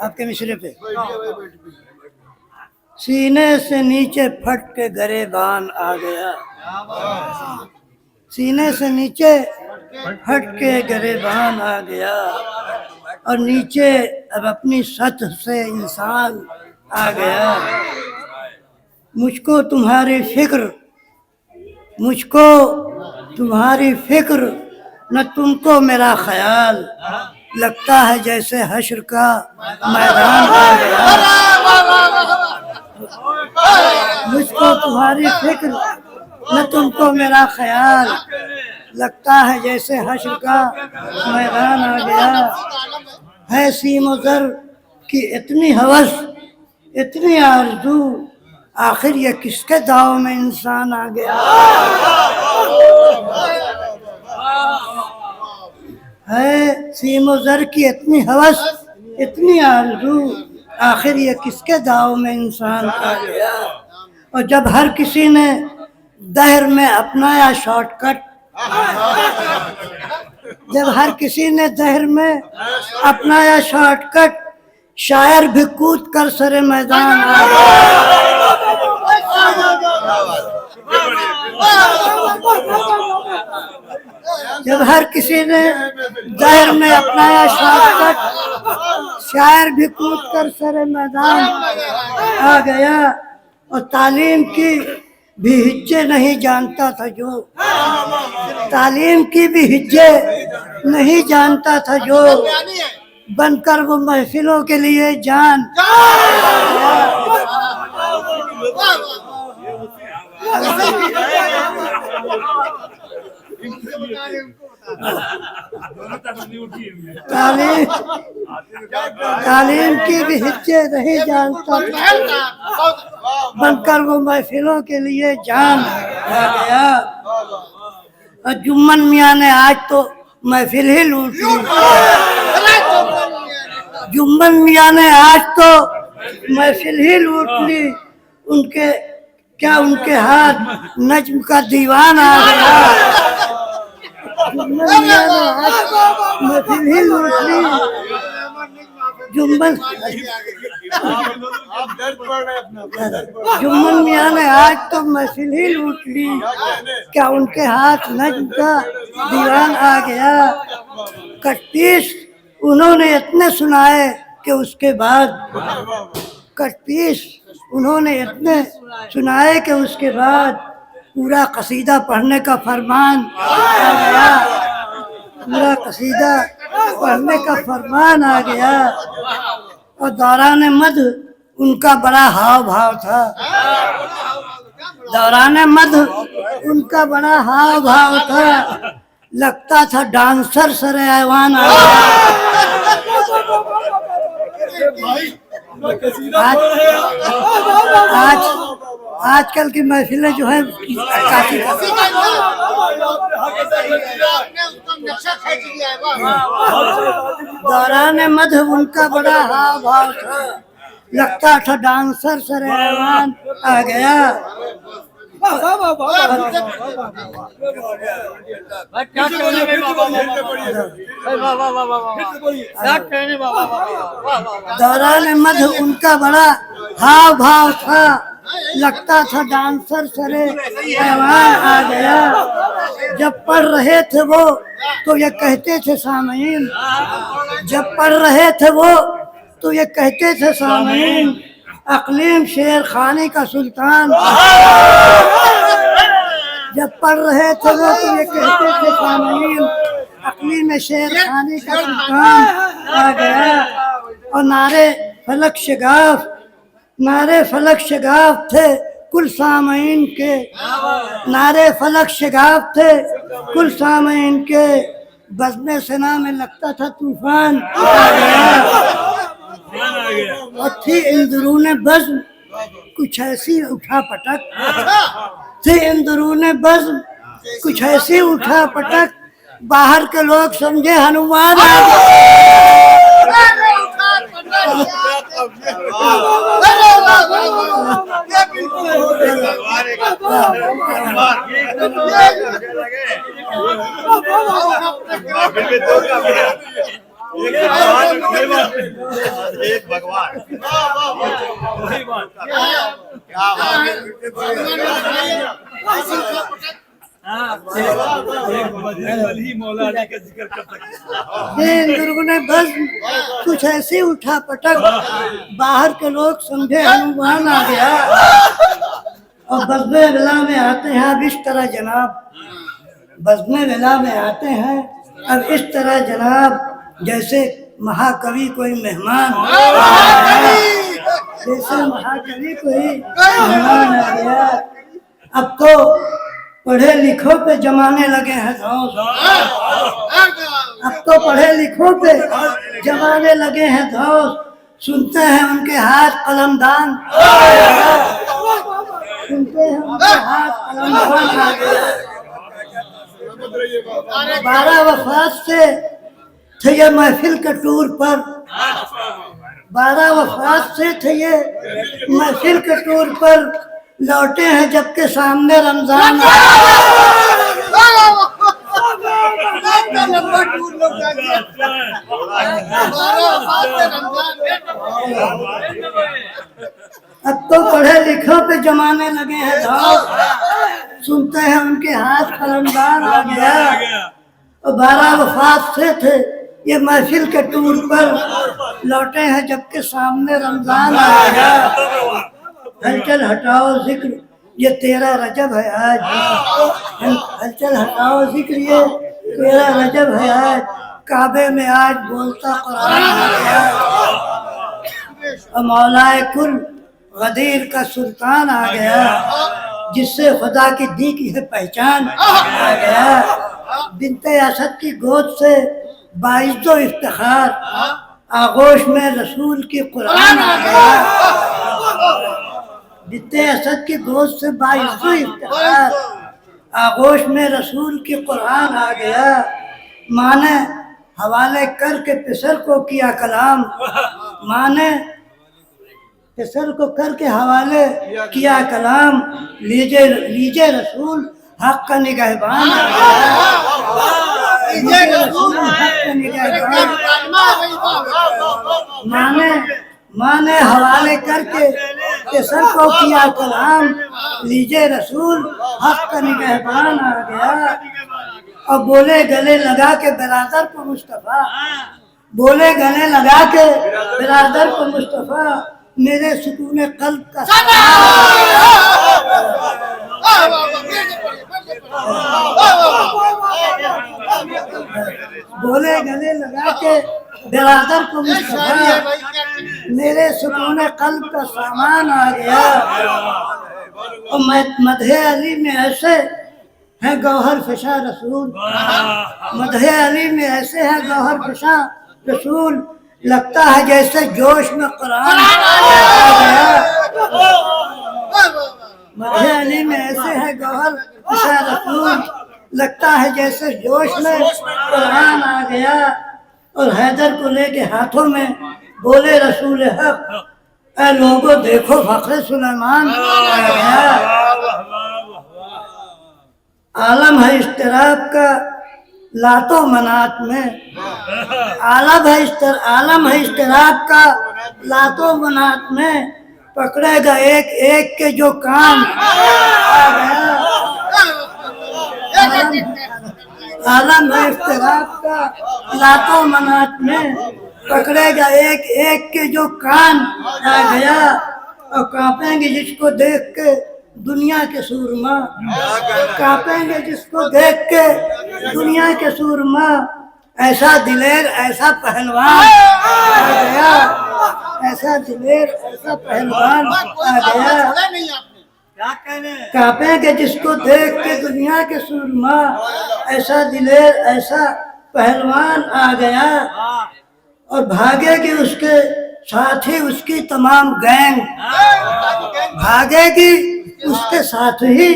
आपके मिसरे पे। सीने से नीचे फट के गरेबान आ गया, सीने से नीचे फट के गरेबान आ गया, और नीचे अब अपनी सतह से इंसान आ गया। मुझको तुम्हारी फिक्र, मुझको तुम्हारी फिक्र, न तुमको मेरा ख्याल, लगता है जैसे हश्र का मैदान आ गया। मुझको तुम्हारी फिक्र, न तुमको मेरा ख्याल, लगता है जैसे हश्र का मैदान आ गया। है सीम ज़र की इतनी हवस, इतनी आरज़ू, आखिर ये किसके दाव में इंसान आ गया। है सीम ज़र की इतनी हवस, इतनी आरज़ू, आखिर ये किसके दाव में इंसान आ गया। और जब हर किसी ने दहर में अपनाया शॉर्टकट, जब हर किसी ने दहर में अपनाया शॉर्टकट, शायर भी कूद कर सरे मैदान आ गया। जब हर किसी ने दहर में अपनाया शॉर्टकट, शायर भी कूद कर सरे मैदान आ गया। और तालीम की भी हिज्जे नहीं जानता था जो, तालीम की भी हिज्जे नहीं जानता था जो, बनकर वो महफिलों के लिए जान। तालीम की भी हिज्जे नहीं जानता था, बनकर वो महफिलों के लिए जान आ गया। और जुम्मन मियाँ ने आज तो महफिल ही लूट ली, जुम्मन मियाँ ने आज तो महफिल ही लूट ली। उनके क्या उनके हाथ नज्म का दीवान आ गया। जुम्मन मियाँ ने आज महफिल ही लूट ली, जुम्मन मियाँ ने आज तो महफिल ही लूट ली। क्या उनके हाथ नज्म का दीवान आ गया। कट-पीस उन्होंने इतने सुनाए कि उसके बाद, कट-पीस उन्होंने इतने सुनाए कि उसके बाद पूरा कसीदा पढ़ने का फरमान आ गया, पूरा कसीदा पढ़ने का फरमान आ गया। और दौरान मद उनका बड़ा हाव भाव था, दौरान मद उनका बड़ा हाव भाव था, लगता था डांसर सरे ऐवान आ आज आजकल की महफिलें जो है काफी दौरान मध उनका बड़ा हाव भाव था, लगता था डांसर सरे ऐवान आ गया। दौरान मध उनका बड़ा हाव भाव था, लगता था डांसर सरे ऐवान आ गया। जब पढ़ रहे थे वो तो ये कहते थे सामीन, जब पढ़ रहे थे वो तो ये कहते थे सामीन, अक़लीम शेर खानी का सुल्तान। जब पढ़ रहे थे वो तो ये कहते थे सामीन, अक़लीम शेर खानी का सुल्तान आ गया। और नारे फलक शगाफ, नारे फलक शगाफ थे कुल सामीन के, नारे फलक शगाफ थे कुल सामीन के, बज़्म सना में लगता था तूफान आ गया। और थी इंदरूने बज़्म कुछ ऐसी उठा पटक, थी इंदरूने बज़्म कुछ ऐसी उठा पटक, बाहर के लोग समझे हनुमान आ गए। एक भगवान वही बात क्या एक बजरंग ही मौला अली का जिक्र कर सकते ये दुर्गुण बस कुछ ऐसे उठा पटक, बाहर के लोग समझे हनुमान आ गया। और बज़्म विला में आते हैं अब इस तरह जनाब, बज़्म विला में आते हैं अब इस तरह जनाब, जैसे महाकवि कोई मेहमान, जैसे महाकवि कोई मेहमान आ गया। अब तो पढ़े लिखों पे जमाने लगे हैं धौंस, अब तो पढ़े लिखों पे जमाने लगे हैं धौंस। सुनते हैं उनके हाथ कलमदान, सुनते हैं उनके हाथ कलमदान आ गया। 12 वफात से थे ये महफिल के टूर पर, 12 वफात से थे ये महफिल के टूर पर, लौटे हैं जबकि सामने रमजान अब तो पढ़े लिखों पे जमाने लगे हैं धौंस। सुनते हैं उनके हाथ कलमदान आ गया। और 12 वफात से थे ये महफिल के टूर पर, लौटे हैं जबकि सामने रमजान आ गया। हलचल हटाओ जिक्र ये 13 रजब है आज, हलचल हटाओ जिक्र ये 13 रजब है आज। काबे में आज बोलता कुरान आ गया। और मौलाए कुल गदीर का सुल्तान आ गया, जिससे खुदा की दी की है पहचान आ गया। बिनते असद की गोद से बाइज़्ज़ो इफ्तिखार, आगोश में रसूल की कुरान आ गया। बिनते असद की गोद से बाइज़्ज़ो इफ्तिखार, आगोश में रसूल की कुरान आ गया। माने हवाले करके पिसर को किया कलाम, माने पिसर को करके हवाले किया कलाम। लीजिए लीजिए रसूल हक का निगहबान आ गया, लीजिए रसूल हक का निगहबान। माने हवाले करके पिसर को किया कलाम, लीजिए रसूल हक का निगहबान आ गया। और बोले गले लगा के बिरादर को मुस्तफा, बोले गले लगा के बिरादर को मुस्तफा, मेरे सुकून कल्ब का बोले गले लगा के बिरादर को मुस्तफा, मेरे सुकून कल्ब का सामान आ गया। और मदहे अली में ऐसे है गौहर फिशा रसूल, मदहे अली में ऐसे है गौहर फिशा रसूल, लगता है जैसे जोश में कुरान आ गया। मदहे अली में ऐसे है गौहर फिशा रसूल, लगता है जैसे जोश में कुरान आ गया। और हैदर को लेके हाथों में बोले रसूल हक, ऐ लोगों देखो फख्र सुलेमान आ गया। आलम है इश्तिराक का लातो मनात में, आलम है इश्तिराक का लातो मनात में, पकड़ेगा एक एक के जो काम आ गया। आलम है इश्तिराक का लातो मनात में, पकड़ेगा एक एक के जो कान आ गया। और कांपेंगे जिसको देख के दुनिया के सूरमा, कांपेंगे जिसको देख के दुनिया के सूरमा, ऐसा दिलेर ऐसा पहलवान आ गया, ऐसा दिलेर ऐसा पहलवान आ गया। कांपेंगे जिसको देख के दुनिया के सूरमा, ऐसा दिलेर ऐसा पहलवान आ गया। और भागेगी उसके साथ ही उसकी तमाम गैंग, भागेगी उसके साथ ही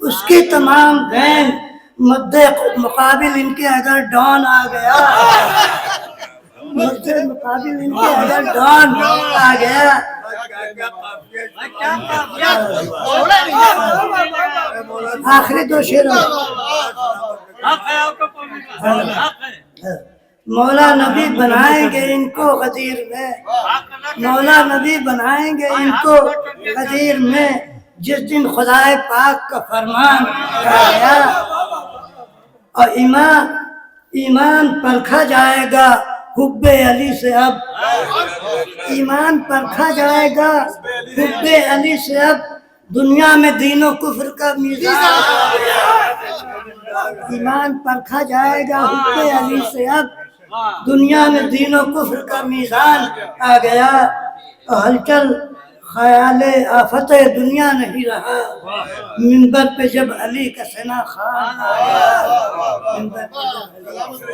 उसकी तमाम गैंग। मद्दे मुकाबिल इनके अगर डॉन आ गया, मद्दे मुकाबिल इनके अगर डॉन आ गया। आखिरी 2 शेर मौला नबी बनाएंगे इनको गदीर में, मौला नबी बनाएंगे इनको गदीर में, जिस दिन खुदाए पाक का फरमान आया। और ईमान परखा जाएगा हुब्बे अली से अब, ईमान परखा जाएगा हुब्बे अली से अब, दुनिया में दीनो कुफ्र का मीज़ान, ईमान परखा जाएगा हुब्बे अली से अब, दुनिया में दीनो कुफ्र का मीज़ान आ गया। और हलचल ख्याले आफत दुनिया नहीं रहा, मिंबर पे जब अली का सना खान आया, मिंबर पे जब अली